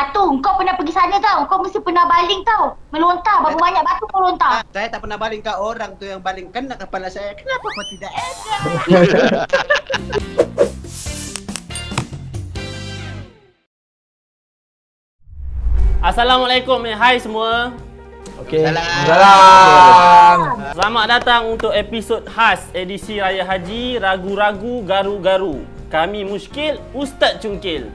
Atu, kau pernah pergi sana tau. Kau mesti pernah baling tau. Melontar, berapa banyak batu kau lontar. Saya tak pernah baling kau, orang tu yang baling kena kepala saya. Kenapa kau tidak ada? Assalamualaikum, hai semua. Okey. Salam. Selamat datang untuk episod khas edisi Raya Haji Ragu-Ragu Garu-Garu. Kami Muskil, Ustaz Cungkil.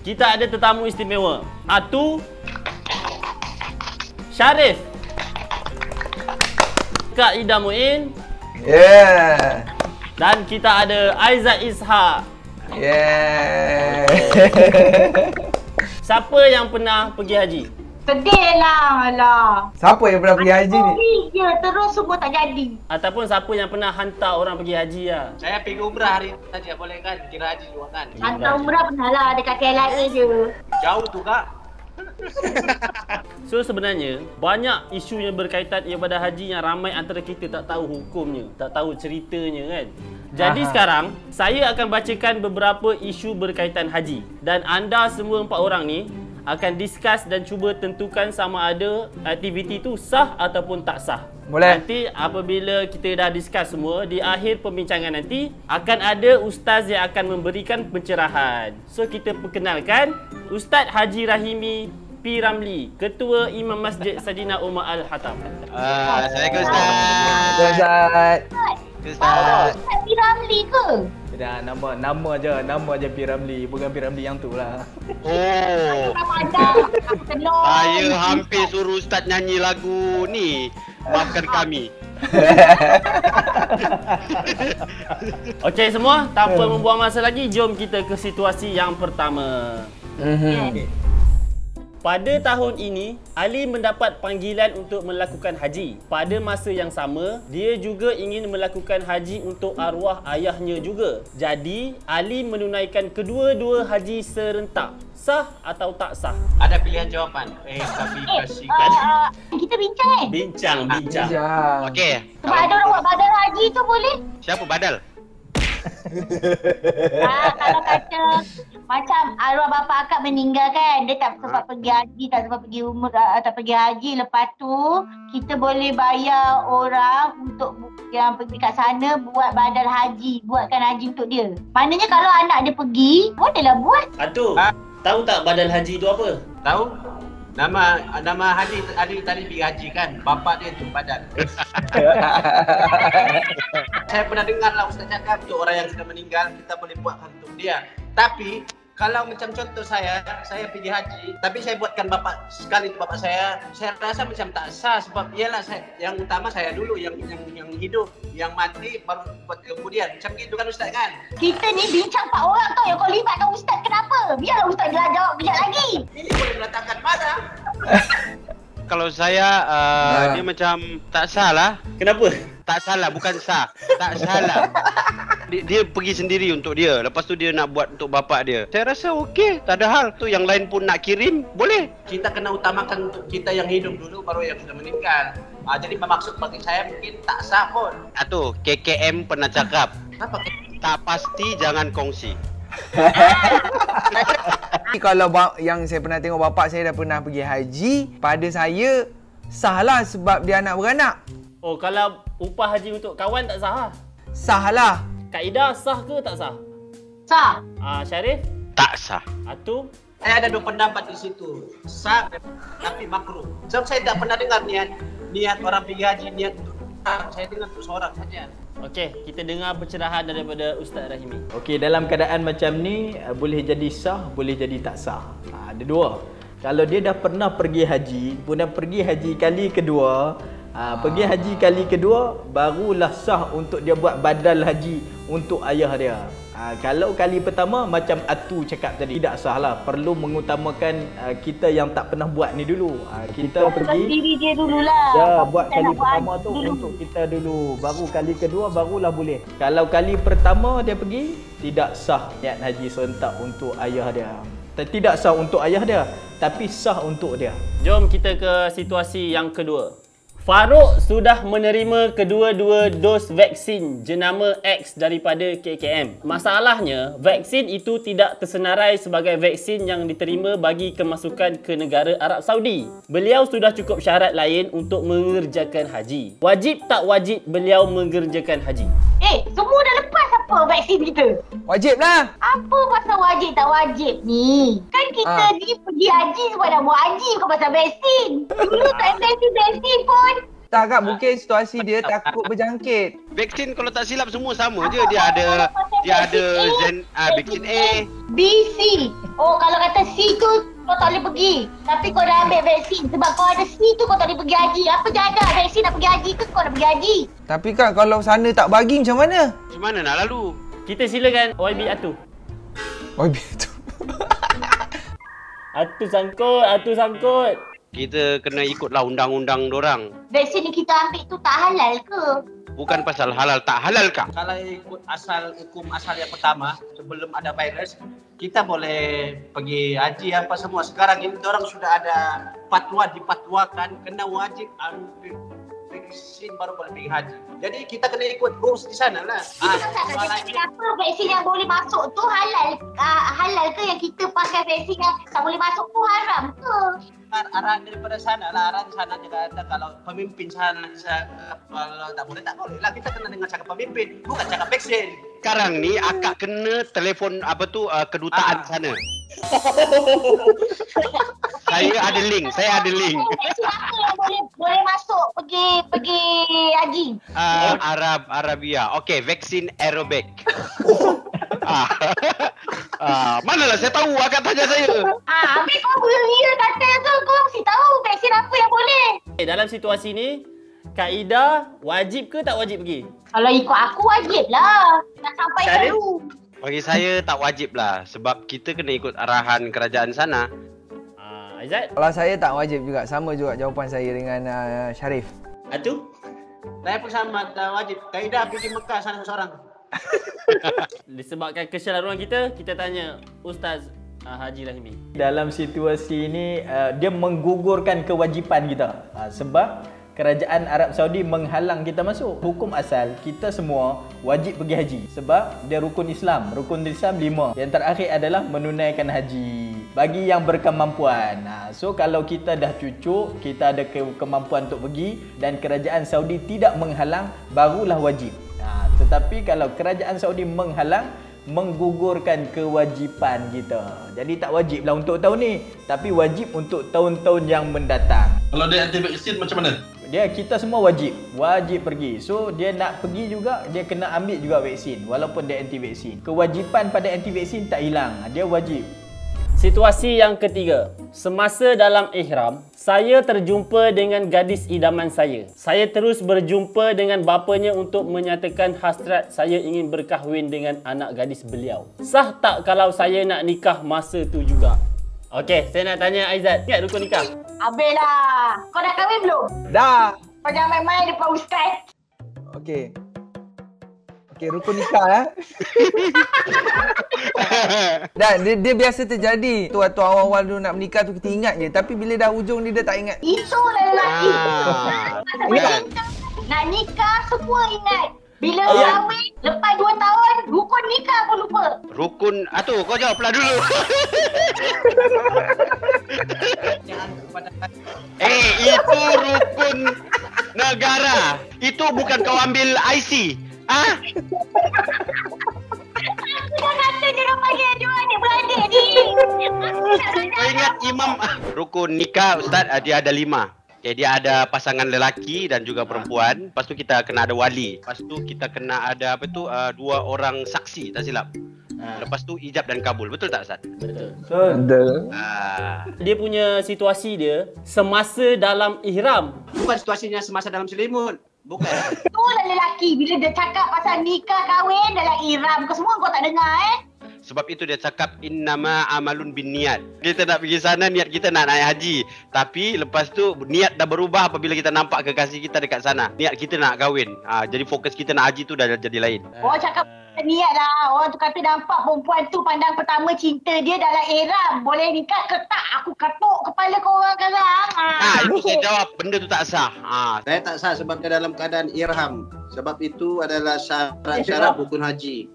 Kita ada tetamu istimewa. Atu, Syarif, Kak Ida Muin, Yeah. dan kita ada Aizat Ishak. Yeah. Siapa yang pernah pergi haji? Sedih lah, alah. Siapa yang pernah pergi haji ni? Pergi je, terus semua tak jadi. Ataupun siapa yang pernah hantar orang pergi haji lah? Saya pergi umrah hari saja, boleh kan? Kira haji juga kan? Hantar umrah pernah lah, dekat KLIA je. Jauh tu kak. So sebenarnya banyak isu yang berkaitan ibadah haji yang ramai antara kita tak tahu hukumnya, tak tahu ceritanya kan. Jadi sekarang saya akan bacakan beberapa isu berkaitan haji dan anda semua 4 orang ni akan discuss dan cuba tentukan sama ada aktiviti tu sah ataupun tak sah. Boleh. Nanti apabila kita dah discuss semua, di akhir pembincangan nanti akan ada ustaz yang akan memberikan pencerahan. So kita perkenalkan Ustaz Haji Rahimi P. Ramli, Ketua Imam Masjid Sadina Umar Al-Hatam. Assalamualaikum Ustaz. Ustaz. Ustaz. Ustaz P. Ramli ke? Dah nama je P. Ramli, bukan P. Ramli yang tu lah. Oh, Tak pandang. Aku telur. saya hampir suruh Ustaz nyanyi lagu ni. Maafkan kami. Okey semua, tanpa membuang masa lagi, jom kita ke situasi yang pertama. Pada tahun ini, Ali mendapat panggilan untuk melakukan haji. Pada masa yang sama, dia juga ingin melakukan haji untuk arwah ayahnya juga. Jadi, Ali menunaikan kedua-dua haji serentak. Sah atau tak sah? Ada pilihan jawapan. Tapi kasihkan. Kita bincang kan? Bincang. Ya. Okey. Sebab ada orang buat badal haji tu boleh. Siapa badal? Kalau kata macam arwah bapa akak meninggal kan, dia tak sempat pergi haji, tak sempat pergi umrah atau pergi haji, lepas tu kita boleh bayar orang untuk yang pergi kat sana buat badal haji, buatkan haji untuk dia. Maknanya kalau anak dia pergi, bolehlah buat. Atu, tahu tak badal haji tu apa? Tahu? Nama Hadi tadi pergi haji kan? Bapak dia tu badal. Saya pernah dengar lah Ustaz cakap untuk orang yang sudah meninggal kita boleh buatkan untuk dia. Tapi kalau macam contoh saya pergi haji, tapi saya buatkan bapak sekali untuk bapak saya rasa macam tak sah sebab ialah yang utama saya dulu yang hidup, yang mati baru buat kemudian. Macam gitu kan Ustaz kan? Kita ni bincang 4 orang tau yang kau libatkan Ustaz, kenapa? Biarlah Ustaz dia jawab kejap lagi. Ini boleh mendatangkan marah. Kalau saya dia macam tak salah. Kenapa? Tak salah, bukan sah. Tak salah. Dia pergi sendiri untuk dia. Lepas tu dia nak buat untuk bapak dia. Saya rasa okey, tak ada hal. Tu yang lain pun nak kirim, boleh. Kita kena utamakan untuk kita yang hidup dulu baru yang sudah meninggal. Jadi maksud bagi saya mungkin tak sah pun. Atuh, KKM pernah cakap, Apa? tak pasti jangan kongsi. Kalau yang saya pernah tengok bapak saya dah pernah pergi haji, pada saya sahlah sebab dia anak beranak. Oh, kalau upah haji untuk kawan tak sah lah. Sahlah. Kak Ida sah ke tak sah? Sah. Syarif? Tak sah. Atu? Saya ada 2 pendapat di situ. Sah tapi makruh. Sebab saya tak pernah dengar niat orang pergi haji niat untuk saya dengar untuk seorang saja. Okey, kita dengar pencerahan daripada Ustaz Rahimi. Okey, dalam keadaan macam ni boleh jadi sah, boleh jadi tak sah. Ada dua. Kalau dia dah pernah pergi haji, kemudian pergi haji kali kedua, pergi haji kali kedua barulah sah untuk dia buat badal haji untuk ayah dia. Kalau kali pertama macam Atu cakap tadi, tidak sah lah. Perlu mengutamakan kita yang tak pernah buat ni dulu. Kita pergi diri dia dululah. ya, buat Kita kali nak pertama haji tu dulu. untuk kita dulu. Baru kali kedua barulah boleh. Kalau kali pertama dia pergi, tidak sah niat haji serentak untuk ayah dia. Tidak sah untuk ayah dia, tapi sah untuk dia. Jom kita ke situasi yang kedua. Farouk sudah menerima kedua-dua dos vaksin jenama X daripada KKM. Masalahnya, vaksin itu tidak tersenarai sebagai vaksin yang diterima bagi kemasukan ke negara Arab Saudi. Beliau sudah cukup syarat lain untuk mengerjakan haji. Wajib tak wajib beliau mengerjakan haji? Semua dah lepas apa vaksin kita? Wajib lah. Apa pasal wajib tak wajib ni? Kan kita ni pergi haji sebab nak buat haji, bukan pasal vaksin. Dulu tak vaksin pun. Tak Kak, mungkin situasi dia takut berjangkit. Vaksin kalau tak silap semua sama je. Dia ada vaksin A. B, C. Oh, kalau kata C tu kau tak boleh pergi. Tapi kau dah ambil vaksin. Sebab kau ada C tu kau tak boleh pergi haji. Apa jaga vaksin nak pergi haji ke kau nak pergi haji? Tapi Kak, kalau sana tak bagi macam mana? Macam mana nak lalu? Kita silakan YB Atu. Oh, betul. Atu sangkut. Kita kena ikutlah undang-undang dorang. Vaksin yang kita ambil tu tak halal ke? Bukan pasal halal tak halal kak. Kalau ikut hukum asal yang pertama, sebelum ada virus, kita boleh pergi haji apa semua. Sekarang ini orang sudah ada dipatwakan kena wajib ambil vaksin baru boleh pergi haji. Jadi kita kena ikut rules di sana lah. Kenapa vaksin yang boleh masuk tu halal? Halal ke yang kita pakai vaksin yang tak boleh masuk tu haram ke? Arahan daripada sana lah, arahan sana dia kata kalau pemimpin sana kalau tak boleh lah, kita kena dengar cakap pemimpin, bukan cakap vaksin. Sekarang ni akak kena telefon kedutaan sana. Saya ada link. Vaksin apa yang boleh masuk pergi haji? Arabia. Okey, vaksin aerobik. Manalah saya tahu, akak tanya saya. Habis kau boleh kata tu kau mesti tahu vaksin apa yang boleh. Dalam situasi ni, Kak Ida wajib ke tak wajib pergi? Kalau ikut aku wajib lah. Nak sampai dulu. Bagi saya tak wajib lah. Sebab kita kena ikut arahan kerajaan sana. Aizat? Kalau saya tak wajib juga. Sama juga jawapan saya dengan Sharif. Atu? Saya pun sama, tak wajib. Kaidah pergi Mekah sana seorang. Disebabkan kesalahan kita tanya Ustaz Haji Rahimi. Dalam situasi ini dia menggugurkan kewajipan kita. Sebab kerajaan Arab Saudi menghalang kita masuk. Hukum asal kita semua wajib pergi haji sebab dia rukun Islam. Rukun Islam 5. Yang terakhir adalah menunaikan haji bagi yang berkemampuan. So kalau kita dah cucuk, kita ada kemampuan untuk pergi dan kerajaan Saudi tidak menghalang, barulah wajib. Tetapi kalau kerajaan Saudi menghalang, menggugurkan kewajipan kita. Jadi tak wajiblah untuk tahun ni, tapi wajib untuk tahun-tahun yang mendatang. Kalau dia anti vaksin macam mana? Kita semua wajib pergi. So dia nak pergi juga, dia kena ambil juga vaksin walaupun dia anti vaksin. Kewajipan pada anti vaksin tak hilang, dia wajib. Situasi yang ketiga. Semasa dalam ihram, saya terjumpa dengan gadis idaman saya. Saya terus berjumpa dengan bapanya untuk menyatakan hasrat saya ingin berkahwin dengan anak gadis beliau. Sah tak kalau saya nak nikah masa tu juga? Okey, saya nak tanya Aizat, ingat rukun nikah? Habis lah. Kau dah kahwin belum? Dah. Kau jangan main-main depan ustaz. Okey, rukun nikah Dan dia biasa terjadi. Tu waktu awal-awal dulu nak menikah tu kita ingat je. Tapi bila dah ujung dia tak ingat. Itulah lelaki. Nak nikah semua ingat. Bila kahwin, lepas 2 tahun, rukun nikah pun lupa. Rukun, kau jawablah dulu. Itu rukun negara. Itu bukan kau ambil IC. Aku dah kata dia orang panggil dua adik-beradik ni. Kau ingat imam rukun nikah Ustaz, dia ada 5. Okay, dia ada pasangan lelaki dan juga perempuan. Lepas tu kita kena ada wali. Lepas tu kita kena ada 2 orang saksi, tak silap. Lepas tu ijab dan kabul. Betul tak Ustaz? Betul. Dia punya situasi dia semasa dalam ihram. Bukan situasinya semasa dalam selimut. Bukan. Itulah lelaki. Bila dia cakap pasal nikah, kahwin, dalam ihram ke semua kau tak dengar Sebab itu dia cakap innama amalun bin niat. Kita nak pergi sana, niat kita nak naik haji. Tapi lepas tu niat dah berubah apabila kita nampak kekasih kita dekat sana. Niat kita nak kahwin. Jadi fokus kita nak haji tu dah jadi lain. Oh cakap Niat lah. Orang tu kata nampak perempuan tu pandang pertama cinta dia dalam ihram. Boleh nikah ke tak? Aku katuk kepala korang sekarang. Itu saya jawab, benda tu tak sah. Saya tak sah sebab dia dalam keadaan ihram. Sebab itu adalah syarat-syarat rukun haji.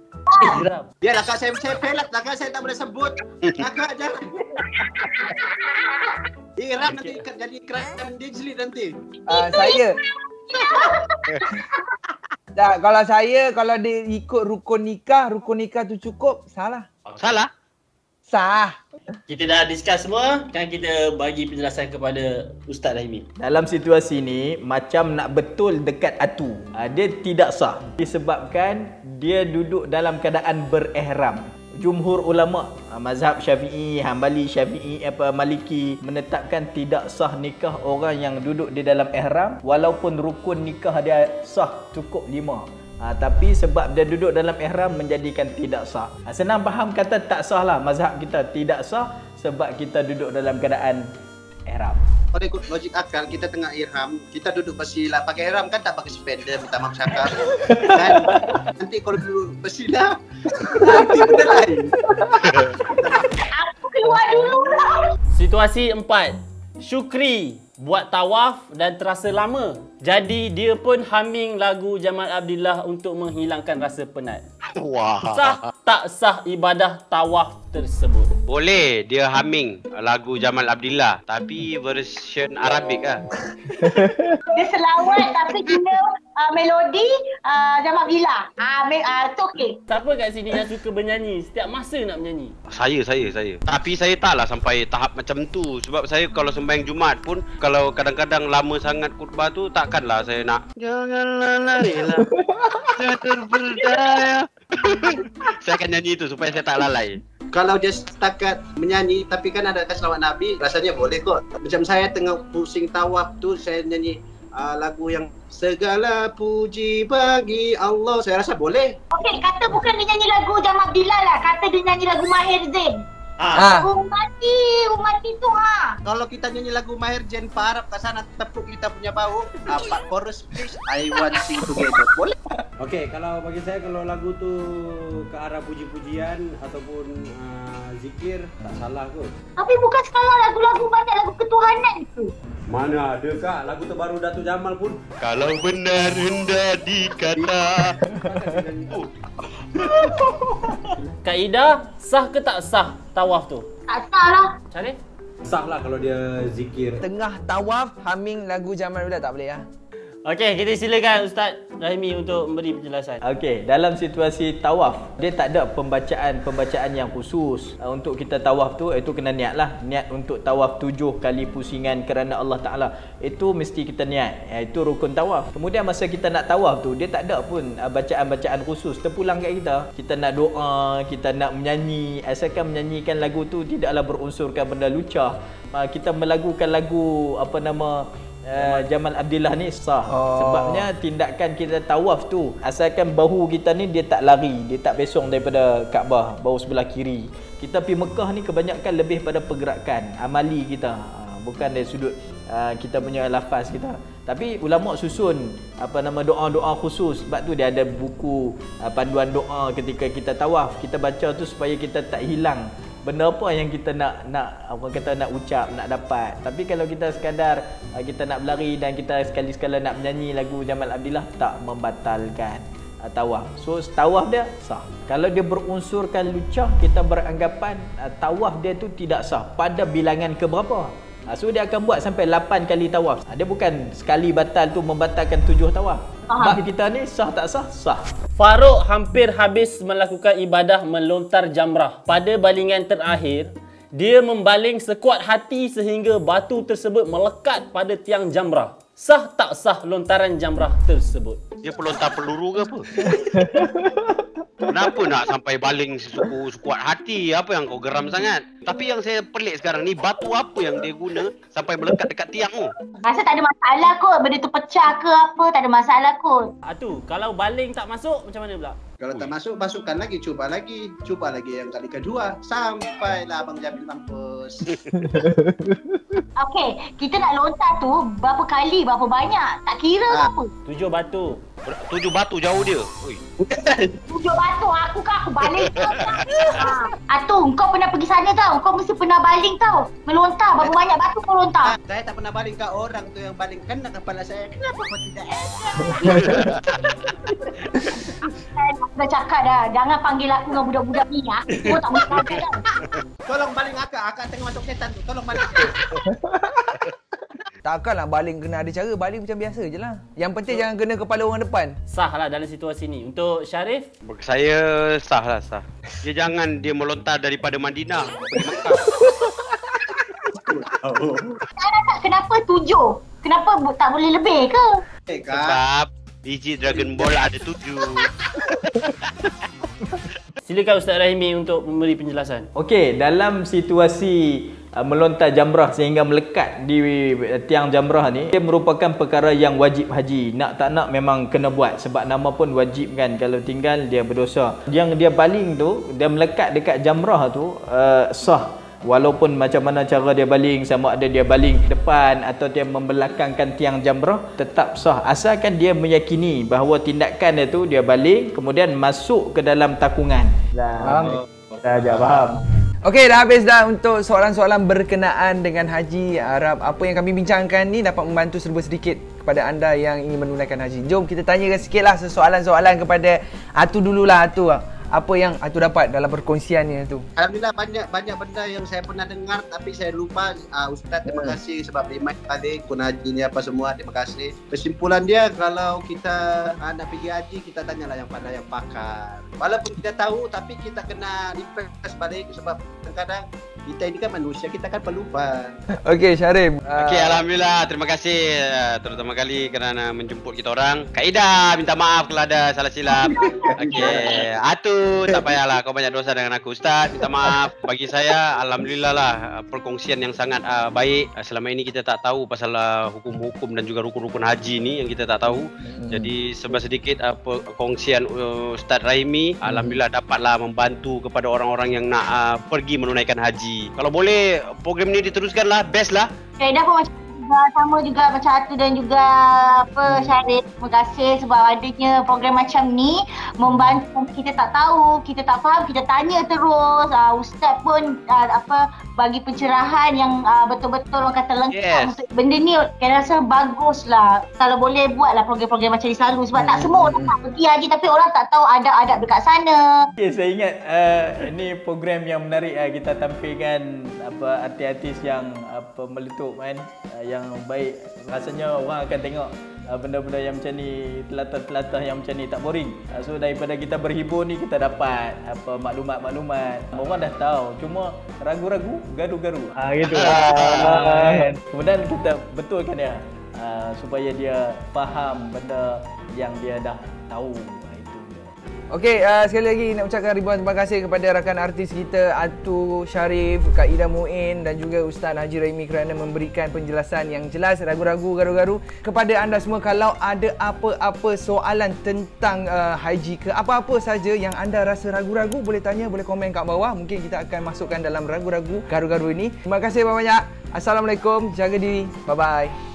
Biarlah kak, saya pelat lah kak, saya tak boleh sebut. Kakak jangan. Ihram nanti jadi kerajaan dijeli nanti. Saya kalau dia ikut rukun nikah tu cukup, salah. Salah? Sah. Kita dah discuss semua, kan kita bagi penjelasan kepada Ustaz Rahimi. Dalam situasi ni macam nak betul dekat atu. Dia tidak sah disebabkan dia duduk dalam keadaan berihram. Jumhur ulama mazhab Syafi'i, Hambali, Syafi'i, Maliki menetapkan tidak sah nikah orang yang duduk di dalam ihram walaupun rukun nikah dia sah cukup 5. Tapi sebab dia duduk dalam ihram menjadikan tidak sah. Senang faham kata tak sah lah. Mazhab kita tidak sah sebab kita duduk dalam keadaan ihram. Kalau ikut logik akal, kita tengah ihram, kita duduk bersila pakai ihram kan, tak pakai sepeda, minta maaf cakap. Dan nanti kalau duduk bersila, nanti benda lain. Aku keluar dulu lah. Situasi 4. Syukri buat tawaf dan terasa lama. Jadi dia pun humming lagu Jamal Abdillah untuk menghilangkan rasa penat. Wah. Sah tak sah ibadah tawaf tersebut? Boleh dia humming lagu Jamal Abdillah tapi version Arabik lah. Dia selawat tapi guna melodi Jamal Abdillah. Itu okey. Siapa kat sini yang suka bernyanyi? Setiap masa nak menyanyi? Saya. Tapi saya taklah sampai tahap macam tu. Sebab saya kalau sembahyang Jumaat pun, kalau kadang-kadang lama sangat khutbah tu, takkanlah saya nak janganlah larilah saya terperdaya. Saya akan nyanyi itu supaya saya tak lalai. Kalau dia setakat menyanyi, tapi kan ada selawat Nabi, rasanya boleh kot. Macam saya tengah pusing tawaf tu, saya nyanyi lagu yang segala puji bagi Allah, saya rasa boleh. Okey, kata bukan dia nyanyi lagu Jamal Abdillah lah. Kata dia nyanyi lagu Mahir Zain. Umati tu Kalau kita nyanyi lagu Mahir Zain Pak Arab kat sana, tepuk kita punya bahu. Pak chorus please, I want sing together. Boleh? Okey, kalau bagi saya, kalau lagu tu ke arah puji-pujian ataupun zikir, tak salah kot. Tapi bukan sekarang lagu-lagu banyak lagu ketuhanan tu. Mana ada kak, lagu terbaru Datuk Jamal pun. Kalau benar hendak dikata. Kak Ida, sah ke tak sah tawaf tu? Tak sah lah. Syarif? Sah lah kalau dia zikir. Tengah tawaf humming lagu Jamal Abdillah tak boleh lah. Okey, kita silakan Ustaz Rahimi untuk memberi penjelasan. Okey, dalam situasi tawaf, dia tak ada pembacaan yang khusus. Untuk kita tawaf tu, itu kena niat lah. Niat untuk tawaf 7 kali pusingan kerana Allah Ta'ala. Itu mesti kita niat. Itu rukun tawaf. Kemudian masa kita nak tawaf tu, dia tak ada pun bacaan-bacaan khusus terpulang kat kita. Kita nak doa, kita nak menyanyi. Asalkan menyanyikan lagu tu tidaklah berunsurkan benda lucah. Kita melagukan lagu Jamal Abdillah ni sah. Sebabnya tindakan kita tawaf tu, asalkan bahu kita ni dia tak lari, dia tak besong daripada Kaabah, bahu sebelah kiri. Kita pergi Mekah ni kebanyakan lebih pada pergerakan amali kita, bukan dari sudut kita punya lafaz kita. Tapi ulama susun doa-doa khusus. Sebab tu dia ada buku panduan doa ketika kita tawaf. Kita baca tu supaya kita tak hilang benda apa yang kita nak orang kata nak ucap, nak dapat. Tapi kalau kita sekadar kita nak berlari dan kita sekali-sekala nak menyanyi lagu Jamal Abdillah, tak membatalkan tawaf. So tawaf dia sah. Kalau dia berunsurkan lucah, kita beranggapan tawaf dia tu tidak sah pada bilangan keberapa. So dia akan buat sampai 8 kali tawaf. Dia bukan sekali batal tu membatalkan 7 tawaf. Bab kita ni sah tak sah? Sah. Farouk hampir habis melakukan ibadah melontar jamrah. Pada balingan terakhir, dia membaling sekuat hati sehingga batu tersebut melekat pada tiang jamrah. Sah tak sah lontaran jamrah tersebut? Dia pelontar peluru ke apa? Kenapa nak sampai baling sekuat hati? Apa yang kau geram sangat? Tapi yang saya pelik sekarang ni, batu apa yang dia guna sampai melekat dekat tiang tu? Rasa tak ada masalah kot. Benda tu pecah ke apa, tak ada masalah kot. Tu, kalau baling tak masuk, macam mana pula? Kalau tak masuk, masukkan lagi, cuba lagi yang kali kedua, sampailah Abang Jamil mampus. Okey, kita nak lontar tu berapa kali, berapa banyak? Tak kira ke apa? 7 batu. 7 batu jauh dia. Ui. 7 batu aku baling kau tak? Atu, kau pernah pergi sana tau. Kau mesti pernah baling tau. Melontar, berapa banyak batu kau lontar. Saya tak pernah baling kat orang tu yang baling kena kepala saya. Kenapa kau tidak? Saya dah cakap dah. Jangan panggil aku dengan budak-budak ni. Kau tak mesti ada dah. Tolong baling akak tengah masuk setan tu. Tolong baling. Takkanlah baling kena ada cara. Baling macam biasa je lah. Yang penting jangan kena kepala orang depan. Sah lah dalam situasi ni. Untuk Syarif? Bagi saya sah. Dia jangan dia melontar daripada Madinah pergi Mekah. Kenapa 7? Kenapa tak boleh lebih ke? Sebab biji Dragon Ball ada 7. Silakan Ustaz Rahimi untuk memberi penjelasan. Okey, dalam situasi melontar jamrah sehingga melekat di tiang jamrah ni, dia merupakan perkara yang wajib haji. Nak tak nak memang kena buat sebab nama pun wajib kan. Kalau tinggal dia berdosa. Yang dia baling tu, dia melekat dekat jamrah tu sah. Walaupun macam mana cara dia baling, sama ada dia baling depan atau dia membelakangkan tiang jamrah, tetap sah asalkan dia meyakini bahawa tindakan dia tu dia baling kemudian masuk ke dalam takungan. Faham? Dah faham. Okey, dah habis dah untuk soalan-soalan berkenaan dengan haji. Harap apa yang kami bincangkan ni dapat membantu serba sedikit kepada anda yang ingin menunaikan haji. Jom kita tanyakan sikitlah soalan-soalan kepada Atu dululah. Atu, apa yang Atu dapat dalam perkongsiannya tu? Alhamdulillah banyak benda yang saya pernah dengar tapi saya lupa. Ustaz terima kasih sebab remind tadi kun haji ni apa semua. Terima kasih. Kesimpulan dia kalau kita nak pergi haji kita tanyalah yang pada yang pakar. Walaupun kita tahu tapi kita kena refresh balik sebab kadang-kadang kita ini kan manusia, kita kan pelupa. Okey, Syarif. Okey, alhamdulillah. Terima kasih terutama kali kerana menjemput kita orang. Kak Ida, minta maaf kalau ada salah silap. Okey, Atu, tak payahlah kau banyak dosa dengan aku. Ustaz, minta maaf. Bagi saya, alhamdulillah lah perkongsian yang sangat baik. Selama ini kita tak tahu pasal hukum-hukum dan juga rukun-rukun haji ni yang kita tak tahu. Jadi sebab sedikit perkongsian Ustaz Rahimi, alhamdulillah dapatlah membantu kepada orang-orang yang nak pergi menunaikan haji. Kalau boleh program ni diteruskanlah, best lah. Kaedah pun macam sama juga macam Atu dan juga Syarif. Terima kasih sebab adanya program macam ni membantu. Kita tak tahu, kita tak faham, kita tanya terus. Ustaz pun bagi pencerahan yang betul-betul orang kata lengkap. Untuk benda ni saya rasa baguslah. Kalau boleh buatlah program-program macam ni selalu sebab tak semua orang nak pergi haji tapi orang tak tahu adab-adab dekat sana. Okay, saya ingat ini program yang menarik kita tampilkan artis-artis yang meletup kan, yang baik. Rasanya orang akan tengok benda-benda yang macam ni, telatah-telatah yang macam ni tak boring. So daripada kita berhibur ni kita dapat maklumat-maklumat. Orang dah tahu, cuma ragu-ragu, garu-garu. Gitu. Kemudian kita betulkan dia supaya dia faham benda yang dia dah tahu. Okey, sekali lagi nak ucapkan ribuan terima kasih kepada rakan artis kita Atu, Syarif, Kak Ida Muin dan juga Ustaz Haji Rahimi kerana memberikan penjelasan yang jelas, ragu-ragu, garu-garu kepada anda semua. Kalau ada apa-apa soalan tentang haji ke apa-apa saja yang anda rasa ragu-ragu, boleh tanya, boleh komen kat bawah. Mungkin kita akan masukkan dalam ragu-ragu, garu-garu ini. Terima kasih banyak-banyak. Assalamualaikum, jaga diri. Bye-bye.